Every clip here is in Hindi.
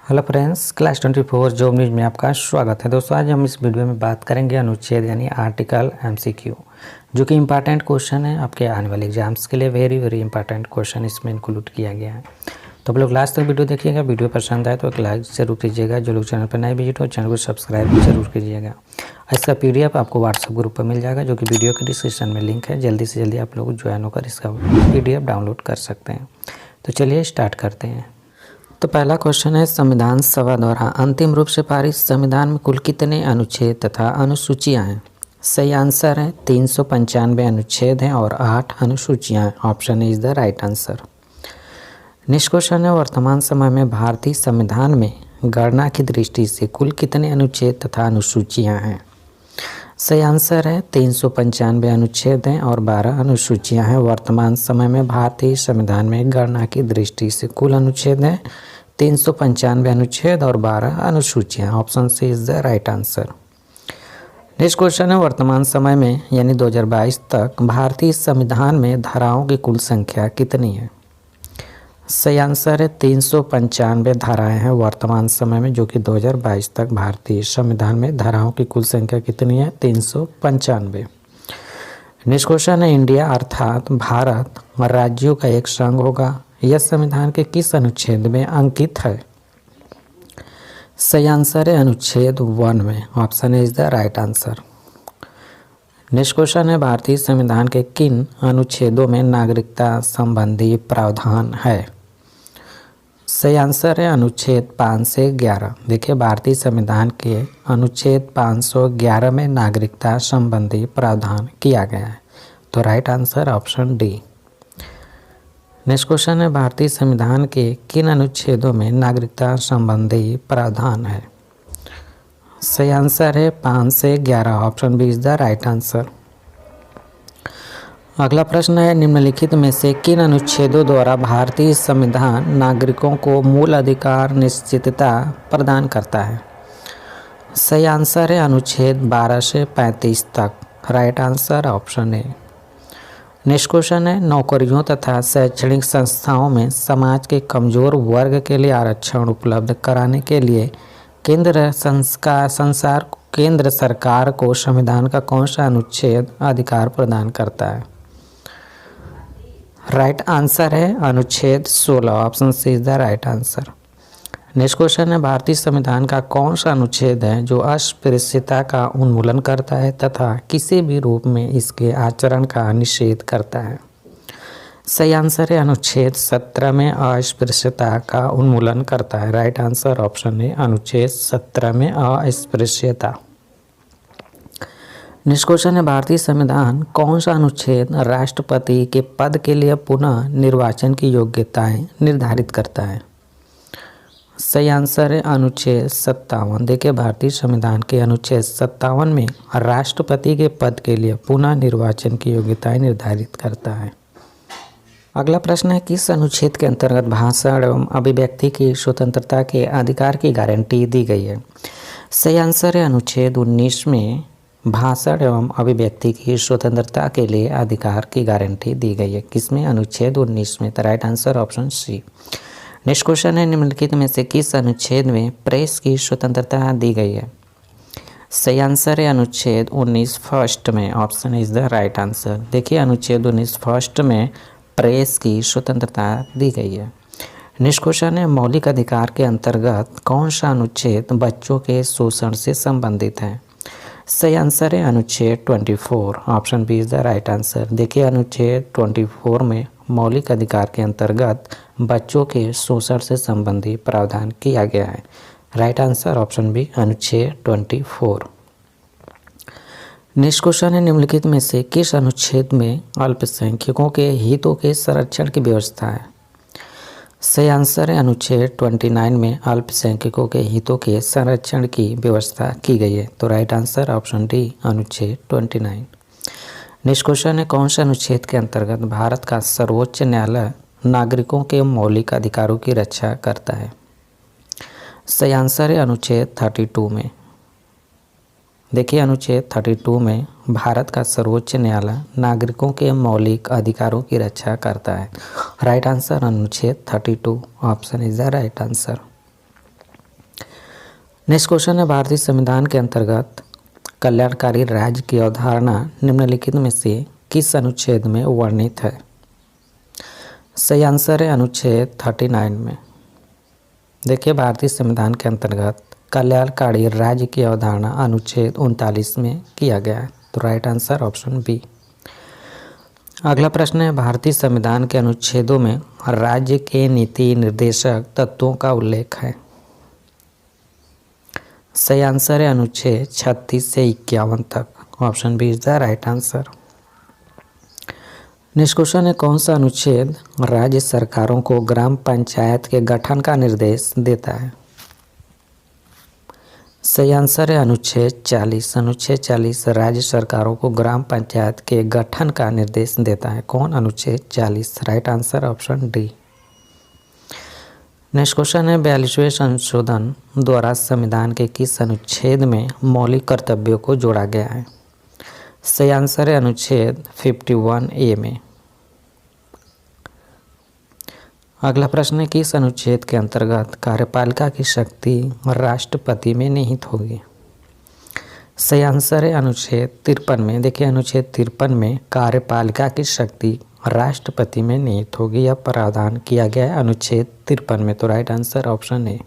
Hello friends, class 24 job news में आपका स्वागत है। दोस्तों, आज हम इस वीडियो में बात करेंगे अनुच्छेद यानी आर्टिकल एमसीक्यू, जो कि इम्पॉर्टेंट क्वेश्चन है आपके आने वाले एग्जाम्स के लिए। वेरी इंपॉर्टेंट क्वेश्चन इसमें इंक्लूड किया गया है। तो आप लोग लास्ट तक वीडियो देखिएगा। वीडियो पसंद आए तो एक लाइक जरूर कीजिएगा। जो लोग चैनल पर नए विजिट हो चैनल को सब्सक्राइब भी जरूर कीजिएगा। इसका PDF आपको व्हाट्सएप ग्रुप पर मिल जाएगा, जो कि वीडियो के डिस्क्रिप्शन में लिंक है। जल्दी से जल्दी आप लोग ज्वाइन होकर इसका PDF डाउनलोड कर सकते हैं। तो चलिए स्टार्ट करते हैं। तो पहला क्वेश्चन है, संविधान सभा द्वारा अंतिम रूप से पारित संविधान में कुल कितने अनुच्छेद तथा अनुसूचियां हैं? सही आंसर है 395 अनुच्छेद हैं और 8 अनुसूचियां हैं। Option is the right answer. Next question है, वर्तमान समय में भारतीय संविधान में गणना की दृष्टि से कुल कितने अनुच्छेद तथा अनुसूचियां हैं? सही आंसर है 395 अनुच्छेद हैं और 12 अनुसूचियां हैं। वर्तमान समय में भारतीय संविधान में गणना की दृष्टि से कुल अनुच्छेद हैं 395 अनुच्छेद और 12 अनुसूचियां। Option C is the right answer. Next question है, वर्तमान समय में यानी 2022 तक भारतीय संविधान में धाराओं की कुल संख्या कितनी है? सही आंसर है 395 धाराएं हैं वर्तमान समय में, जो कि 2022 तक भारतीय संविधान में धाराओं की कुल संख्या कितनी है? 395। नेक्स्ट क्वेश्चन है, इंडिया अर्थात भारत राज्यों का एक संघ होगा, यह संविधान के किस अनुच्छेद में अंकित है? सही आंसर है अनुच्छेद 1 में। Option is the right answer. Next question है, भारतीय संविधान के किन अनुच्छेदों में नागरिकता संबंधी प्रावधान है? सही आंसर है अनुच्छेद 5 से 11। देखिए, भारतीय संविधान के अनुच्छेद 511 में नागरिकता संबंधी प्रावधान किया गया है। तो right answer option D. Next question है, भारतीय संविधान के किन अनुच्छेदों में नागरिकता संबंधी प्रावधान है? सही आंसर है 5 से 11। Option B is the right answer. अगला प्रश्न है, निम्नलिखित में से किन अनुच्छेदों द्वारा भारतीय संविधान नागरिकों को मूल अधिकार निश्चितता प्रदान करता है? सही आंसर है अनुच्छेद 12 से 35 तक। Right answer option A. Next question है, नौकरियों तथा शैक्षणिक संस्थाओं में समाज के कमजोर वर्ग के लिए आरक्षण उपलब्ध कराने के लिए केंद्र सरकार को संविधान का कौन सा अनुच्छेद अधिकार प्रदान करता है? राइट आंसर है अनुच्छेद 16। Option C is the right answer. Next question है, भारतीय संविधान का कौन सा अनुच्छेद है जो अस्पृश्यता का उन्मूलन करता है तथा किसी भी रूप में इसके आचरण का निषेध करता है? सही आंसर है अनुच्छेद 17 में अस्पृश्यता का उन्मूलन करता है। राइट आंसर ऑप्शन है अनुच्छेद 17 में अस्पृश्यता। नेक्स्ट क्वेश्चन है, भारतीय संविधान कौन सा अनुच्छेद राष्ट्रपति के पद के लिए पुनः निर्वाचन की योग्यताएं निर्धारित करता है? सही आंसर है अनुच्छेद 57। देखिए, भारतीय संविधान के अनुच्छेद 57 में राष्ट्रपति के पद के लिए पुनः निर्वाचन की योग्यताएं निर्धारित करता है। अगला प्रश्न है, किस अनुच्छेद के अंतर्गत भाषण एवं अभिव्यक्ति की स्वतंत्रता के अधिकार की गारंटी दी गई है? सही आंसर है अनुच्छेद 19 में भाषण एवं अभिव्यक्ति की स्वतंत्रता के लिए अधिकार की गारंटी दी गई है। किसमें? अनुच्छेद 19 में। तो right answer option C. Next question है, निम्नलिखित में से किस अनुच्छेद में प्रेस की स्वतंत्रता दी गई है? सही आंसर है अनुच्छेद 19 फर्स्ट में। Option is the right answer. देखिए, अनुच्छेद 19 फर्स्ट में प्रेस की स्वतंत्रता दी गई है। नेक्स्ट क्वेश्चन है, मौलिक अधिकार के अंतर्गत कौन सा अनुच्छेद बच्चों के शोषण से संबंधित है? सही आंसर है अनुच्छेद 24। Option B is the right answer. देखिए, अनुच्छेद 24 में मौलिक अधिकार के अंतर्गत बच्चों के शोषण से संबंधी प्रावधान किया गया है। राइट आंसर ऑप्शन बी अनुच्छेद 24। नेक्स्ट क्वेश्चन है, निम्नलिखित में से किस अनुच्छेद में अल्पसंख्यकों के हितों के संरक्षण की व्यवस्था है? सही आंसर है अनुच्छेद 29 में अल्पसंख्यकों के हितों के संरक्षण की व्यवस्था की गई है। तो राइट आंसर ऑप्शन डी अनुच्छेद 29। नेक्स्ट क्वेश्चन है, कौन से अनुच्छेद के अंतर्गत भारत का सर्वोच्च न्यायालय नागरिकों के मौलिक अधिकारों की रक्षा करता है? सही आंसर है अनुच्छेद 32 में। देखिए, अनुच्छेद 32 में भारत का सर्वोच्च न्यायालय नागरिकों के मौलिक अधिकारों की रक्षा करता है। राइट आंसर अनुच्छेद 32। Option is the right answer. Next question है, भारतीय संविधान के अंतर्गत कल्याणकारी राज्य की अवधारणा निम्नलिखित में से किस अनुच्छेद में वर्णित है? सही आंसर है अनुच्छेद 39 में। देखिए, भारतीय संविधान के अंतर्गत कल्याणकारी राज्य की अवधारणा अनुच्छेद 39 में किया गया है, तो राइट आंसर ऑप्शन बी। अगला प्रश्न है, भारतीय संविधान के अनुच्छेदों में राज्य के नीति निर्देशक तत्वों का उल्लेख है? सही आंसर है अनुच्छेद 36 से 51 तक, option B is the right answer. Next question है, कौन सा अनुच्छेद राज्य सरकारों को ग्राम पंचायत के गठन का निर्देश देता है? सही आंसर है अनुच्छेद 40। अनुच्छेद 40 राज्य सरकारों को ग्राम पंचायत के गठन का निर्देश देता है। कौन? अनुच्छेद 40, right answer option D. Next question है, 42वें संशोधन द्वारा संविधान के किस अनुच्छेद में मौलिक कर्तव्यों को जोड़ा गया है? सही आंसर है अनुच्छेद 51A में। अगला प्रश्न है, किस अनुच्छेद के अंतर्गत कार्यपालिका की शक्ति राष्ट्रपति में निहित होगी? सही आंसर है अनुच्छेद 53 में। देखिए, अनुच्छेद 53 में कार्यपालिका की शक्ति राष्ट्रपति में निहित होगी, यह प्रावधान किया गया है अनुच्छेद 53 में, तो राइट आंसर ऑप्शन ए।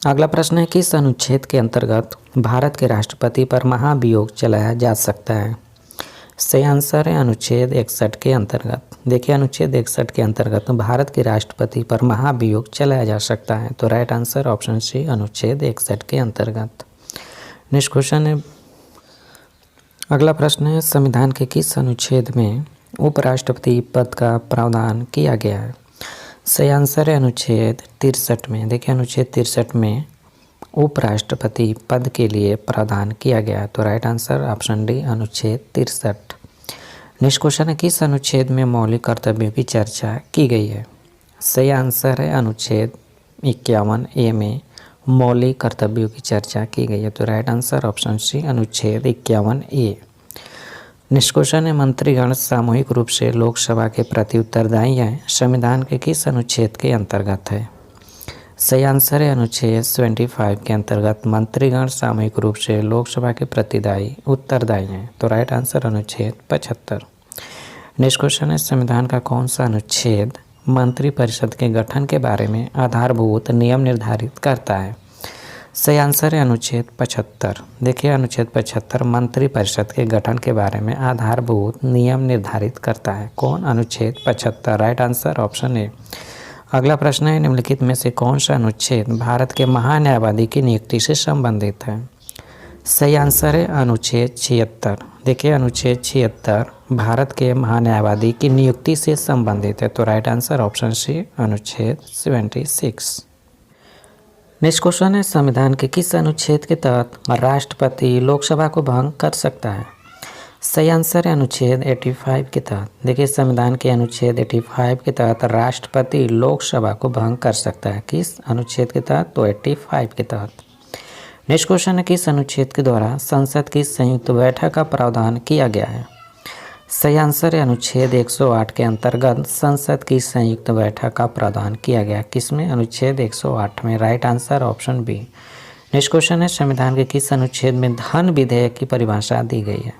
अगला प्रश्न है, किस अनुच्छेद के अंतर्गत भारत के राष्ट्रपति पर महाभियोग चलाया जा सकता है? सही आंसर है अनुच्छेद 61 के अंतर्गत। देखिए, अनुच्छेद 61 के अंतर्गत भारत के राष्ट्रपति पर महाभियोग चलाया जा सकता है, तो राइट आंसर ऑप्शन सी अनुच्छेद 61 के अंतर्गत। नेक्स्ट क्वेश्चन है, अगला प्रश्न है, संविधान के किस अनुच्छेद में उपराष्ट्रपति पद का प्रावधान किया गया है? सही आंसर है अनुच्छेद 63 में। देखिए, अनुच्छेद 63 में उपराष्ट्रपति पद के लिए प्रावधान किया गया है, तो राइट आंसर ऑप्शन डी अनुच्छेद 63। नेक्स्ट क्वेश्चन है, किस अनुच्छेद में मौलिक कर्तव्यों की चर्चा की गई है? सही आंसर है अनुच्छेद 51A में मौलिक कर्तव्यों की चर्चा की गई है, तो राइट आंसर ऑप्शन सी अनुच्छेद 51A। नेक्स्ट क्वेश्चन है, मंत्रीगण सामूहिक रूप से लोकसभा के प्रति उत्तरदायी हैं, संविधान के किस अनुच्छेद के अंतर्गत है? सही आंसर है अनुच्छेद 75 के अंतर्गत मंत्रीगण सामूहिक रूप से लोकसभा के प्रति उत्तरदायी हैं, तो राइट आंसर अनुच्छेद 75। नेक्स्ट क्वेश्चन है, संविधान का कौन सा अनुच्छेद मंत्रिपरिषद के गठन के बारे में आधारभूत नियम निर्धारित करता है? सही आंसर है अनुच्छेद 75। देखिए, अनुच्छेद 75 मंत्रिपरिषद के गठन के बारे में आधारभूत नियम निर्धारित करता है। कौन? अनुच्छेद 75, राइट आंसर ऑप्शन ए। अगला प्रश्न है, निम्नलिखित में से कौन सा अनुच्छेद भारत के महान्यायवादी की नियुक्ति से संबंधित है? सही आंसर है अनुच्छेद 76। देखिए, अनुच्छेद 76 भारत के महान्यायवादी की नियुक्ति से संबंधित है, तो राइट आंसर ऑप्शन सी अनुच्छेद 76। नेक्स्ट क्वेश्चन है, संविधान के किस अनुच्छेद के तहत राष्ट्रपति लोकसभा को भंग कर सकता है? सही आंसर है अनुच्छेद 85 के तहत। देखिए, संविधान के अनुच्छेद 85 के तहत राष्ट्रपति लोकसभा को भंग कर सकता है। किस अनुच्छेद के तहत? तो 85 के तहत। नेक्स्ट क्वेश्चन है, किस अनुच्छेद के द्वारा संसद की संयुक्त बैठक का प्रावधान किया गया है? सही आंसर है अनुच्छेद 108 के अंतर्गत संसद की संयुक्त बैठक का प्रावधान किया गया। किसमें? अनुच्छेद 108 में, right answer option B. Next question है, संविधान के किस अनुच्छेद में धन विधेयक की परिभाषा दी गई है?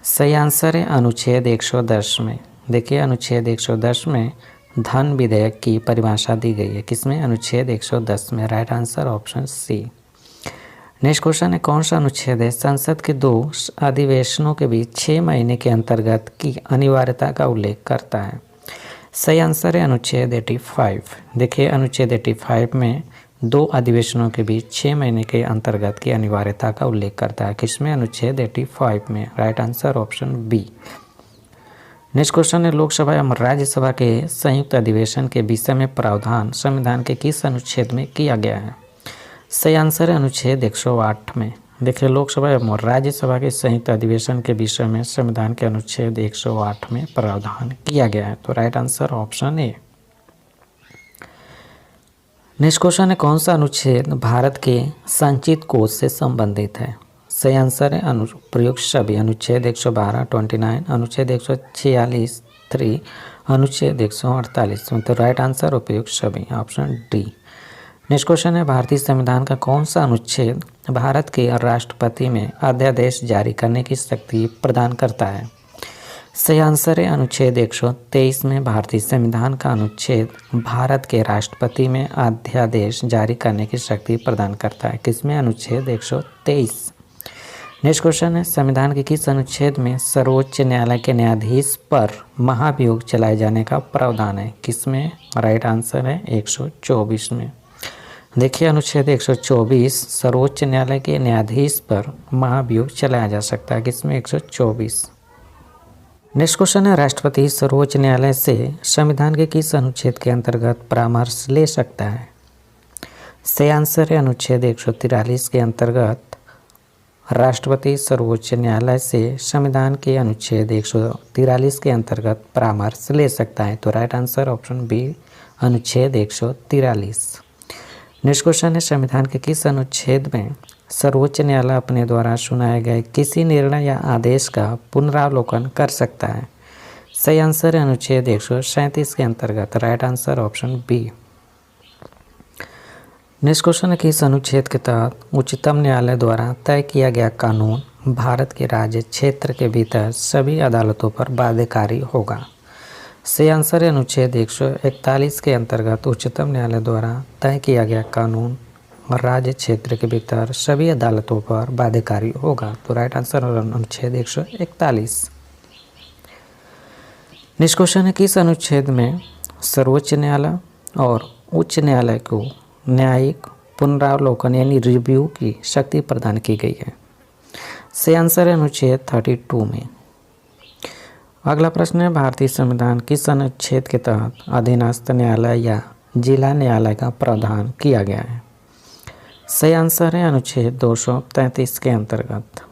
सही आंसर है अनुच्छेद 110 में। देखिए, अनुच्छेद 110 में धन विधेयक की परिभाषा दी गई है। किसमें? अनुच्छेद 110 में, right answer option C. Next question है, कौन सा अनुच्छेद है संसद के 2 अधिवेशनों के बीच 6 महीने के अंतर्गत की अनिवार्यता का उल्लेख करता है? सही आंसर है अनुच्छेद 85। देखिए, अनुच्छेद 85 में 2 अधिवेशनों के बीच 6 महीने के अंतर्गत की अनिवार्यता का उल्लेख करता है। किसमें? अनुच्छेद 85 में, right answer option B. Next question है, लोकसभा एवं राज्यसभा के संयुक्त अधिवेशन के विषय में प्रावधान संविधान के किस अनुच्छेद में किया गया है? सही आंसर है अनुच्छेद 108 में। देखिए, लोकसभा एवं राज्यसभा के संयुक्त अधिवेशन के विषय में संविधान के अनुच्छेद 108 में प्रावधान किया गया है, तो right answer option A. Next question है, कौन सा अनुच्छेद भारत के संचित कोष से संबंधित है? सही आंसर है अनुप्रयुक्त सभी। अनुच्छेद 112, 29, अनुच्छेद 146, 3, अनुच्छेद 148, तो राइट आंसर उपयुक्त सभी, ऑप्शन डी। नेक्स्ट क्वेश्चन है, भारतीय संविधान का कौन सा अनुच्छेद भारत के राष्ट्रपति में अध्यादेश जारी करने की शक्ति प्रदान करता है? सही आंसर है अनुच्छेद 123 में भारतीय संविधान का अनुच्छेद भारत के राष्ट्रपति में अध्यादेश जारी करने की शक्ति प्रदान करता है। किसमें? अनुच्छेद 123। नेक्स्ट क्वेश्चन है, संविधान के किस अनुच्छेद में सर्वोच्च न्यायालय के न्यायाधीश पर महाभियोग चलाए जाने का प्रावधान है? किसमें? राइट आंसर है 124 में। देखिए अनुच्छेद 124 सर्वोच्च न्यायालय के न्यायाधीश पर महाभियोग चलाया जा सकता है। किसमें? 124। नेक्स्ट क्वेश्चन है, राष्ट्रपति सर्वोच्च न्यायालय से संविधान के किस अनुच्छेद के अंतर्गत परामर्श ले सकता है? सही आंसर है अनुच्छेद 143 के अंतर्गत राष्ट्रपति सर्वोच्च न्यायालय से संविधान के अनुच्छेद 143 के अंतर्गत परामर्श ले सकता है। तो राइट आंसर ऑप्शन बी अनुच्छेद 143। नेक्स्ट क्वेश्चन है, संविधान के किस अनुच्छेद में सर्वोच्च न्यायालय अपने द्वारा सुनाए गए किसी निर्णय या आदेश का पुनरावलोकन कर सकता है? सही आंसर है अनुच्छेद 137 के अंतर्गत। Right answer option B. Next question है, किस अनुच्छेद के तहत उच्चतम न्यायालय द्वारा तय किया गया कानून भारत के राज्य क्षेत्र के भीतर सभी अदालतों पर बाध्यकारी होगा? सही आंसर है अनुच्छेद 141 के अंतर्गत उच्चतम न्यायालय द्वारा तय किया गया कानून राज्य क्षेत्र के भीतर सभी अदालतों पर बाध्यकारी होगा। तो राइट आंसर अनुच्छेद 141। नेक्स्ट क्वेश्चन है, किस अनुच्छेद में सर्वोच्च न्यायालय और उच्च न्यायालय को न्यायिक पुनरावलोकन यानी रिव्यू की शक्ति प्रदान की गई है? सही आंसर है अनुच्छेद 32 में। अगला प्रश्न है, भारतीय संविधान किस अनुच्छेद के तहत अधीनस्थ न्यायालय या जिला न्यायालय का प्रावधान किया गया है? सही आंसर है अनुच्छेद 233 के अंतर्गत।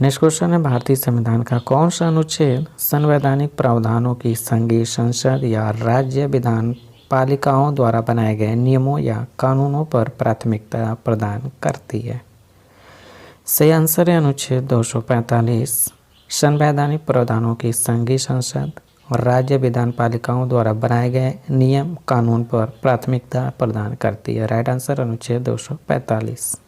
नेक्स्ट क्वेश्चन है, भारतीय संविधान का कौन सा अनुच्छेद संवैधानिक प्रावधानों की संघीय संसद या राज्य विधान पालिकाओं द्वारा बनाए गए नियमों या कानूनों पर प्राथमिकता प्रदान करती है? सही आंसर है अनुच्छेद 245 संवैधानिक प्रावधानों की संघीय संसद और राज्य विधान पालिकाओं द्वारा बनाए गए नियम कानून पर प्राथमिकता प्रदान करती है। राइट आंसर अनुच्छेद 245।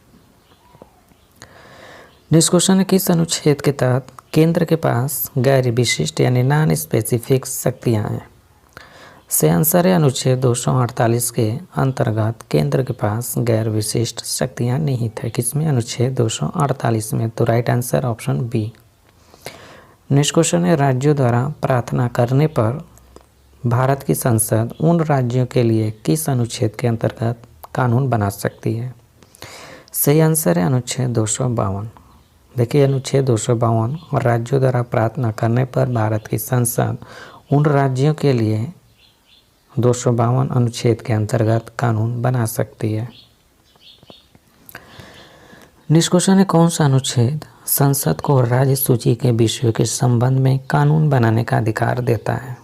नेक्स्ट क्वेश्चन है, किस अनुच्छेद के तहत केंद्र के पास गैर विशिष्ट यानी नॉन स्पेसिफिक शक्तियाँ हैं? सही आंसर है अनुच्छेद 248 के अंतर्गत केंद्र के पास गैर विशिष्ट शक्तियाँ निहित है। किसमें? अनुच्छेद 248 में। तो right answer option B. Next question है, राज्यों द्वारा प्रार्थना करने पर भारत की संसद उन राज्यों के लिए किस अनुच्छेद के अंतर्गत कानून बना सकती है? सही आंसर है अनुच्छेद 252। देखिए अनुच्छेद 252 और राज्यों द्वारा प्रार्थना करने पर भारत की संसद उन राज्यों के लिए 252 अनुच्छेद के अंतर्गत कानून बना सकती है। नेक्स्ट क्वेश्चन है, कौन सा अनुच्छेद संसद को राज्य सूची के विषयों के संबंध में कानून बनाने का अधिकार देता है?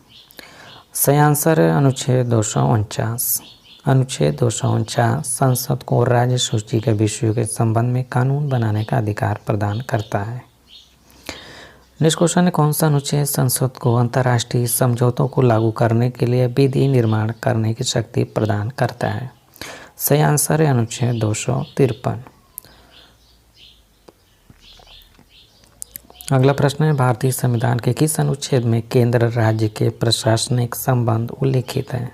सही आंसर है अनुच्छेद 249। अनुच्छेद 249 संसद को राज्य सूची के विषयों के संबंध में कानून बनाने का अधिकार प्रदान करता है। नेक्स्ट क्वेश्चन है, कौन सा अनुच्छेद संसद को अंतर्राष्ट्रीय समझौतों को लागू करने के लिए विधि निर्माण करने की शक्ति प्रदान करता है? सही आंसर है अनुच्छेद 253। अगला प्रश्न है, भारतीय संविधान के किस अनुच्छेद में केंद्र राज्य के प्रशासनिक संबंध उल्लिखित है?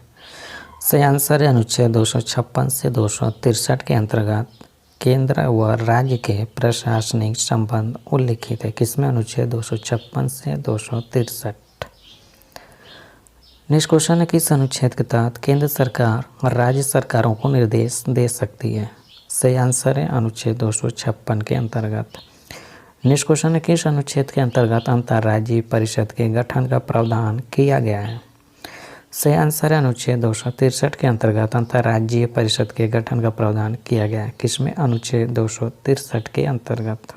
सही आंसर है अनुच्छेद 256 से 263 के अंतर्गत केंद्र व राज्य के प्रशासनिक संबंध उल्लिखित है। किसमें? अनुच्छेद 256 से 263। नेक्स्ट क्वेश्चन है, किस अनुच्छेद के तहत केंद्र सरकार और राज्य सरकारों को निर्देश दे सकती है? सही आंसर है अनुच्छेद 256 के अंतर्गत। नेक्स्ट क्वेश्चन है, किस अनुच्छेद के अंतर्गत अंतर्राज्यीय परिषद के गठन का प्रावधान किया गया है? सही आंसर है अनुच्छेद 263 के अंतर्गत अंतर्राज्यीय परिषद के गठन का प्रावधान किया गया है। किसमें? अनुच्छेद 263 के अंतर्गत।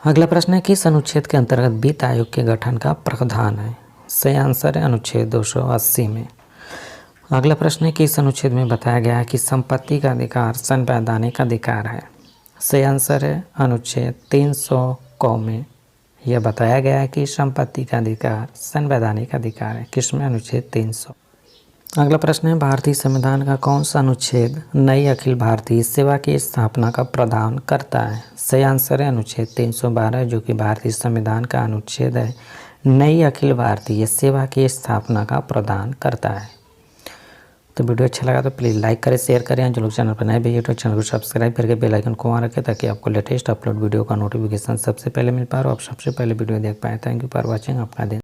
अगला प्रश्न है, किस अनुच्छेद के अंतर्गत वित्त आयोग के गठन का प्रावधान है? सही आंसर है अनुच्छेद 280 में। अगला प्रश्न है, किस अनुच्छेद में बताया गया है कि संपत्ति का अधिकार संवैधानिक अधिकार है? सही आंसर है अनुच्छेद 300 क में यह बताया गया है कि संपत्ति का अधिकार संवैधानिक अधिकार है। किसमें? अनुच्छेद 300। अगला प्रश्न है, भारतीय संविधान का कौन सा अनुच्छेद नई अखिल भारतीय सेवा की स्थापना का प्रावधान करता है? सही आंसर है अनुच्छेद 312, जो कि भारतीय संविधान का अनुच्छेद है, नई अखिल भारतीय सेवा की स्थापना का प्रावधान करता है। तो वीडियो अच्छा लगा तो प्लीज़ लाइक करें, शेयर करें। जो लोग चैनल पर नए भी तो चैनल को सब्सक्राइब करके बेल आइकन को ऑन रखें, ताकि आपको लेटेस्ट अपलोड वीडियो का नोटिफिकेशन सबसे पहले मिल पाए और आप सबसे पहले वीडियो देख पाएँ। Thank you for watching. आपका दिन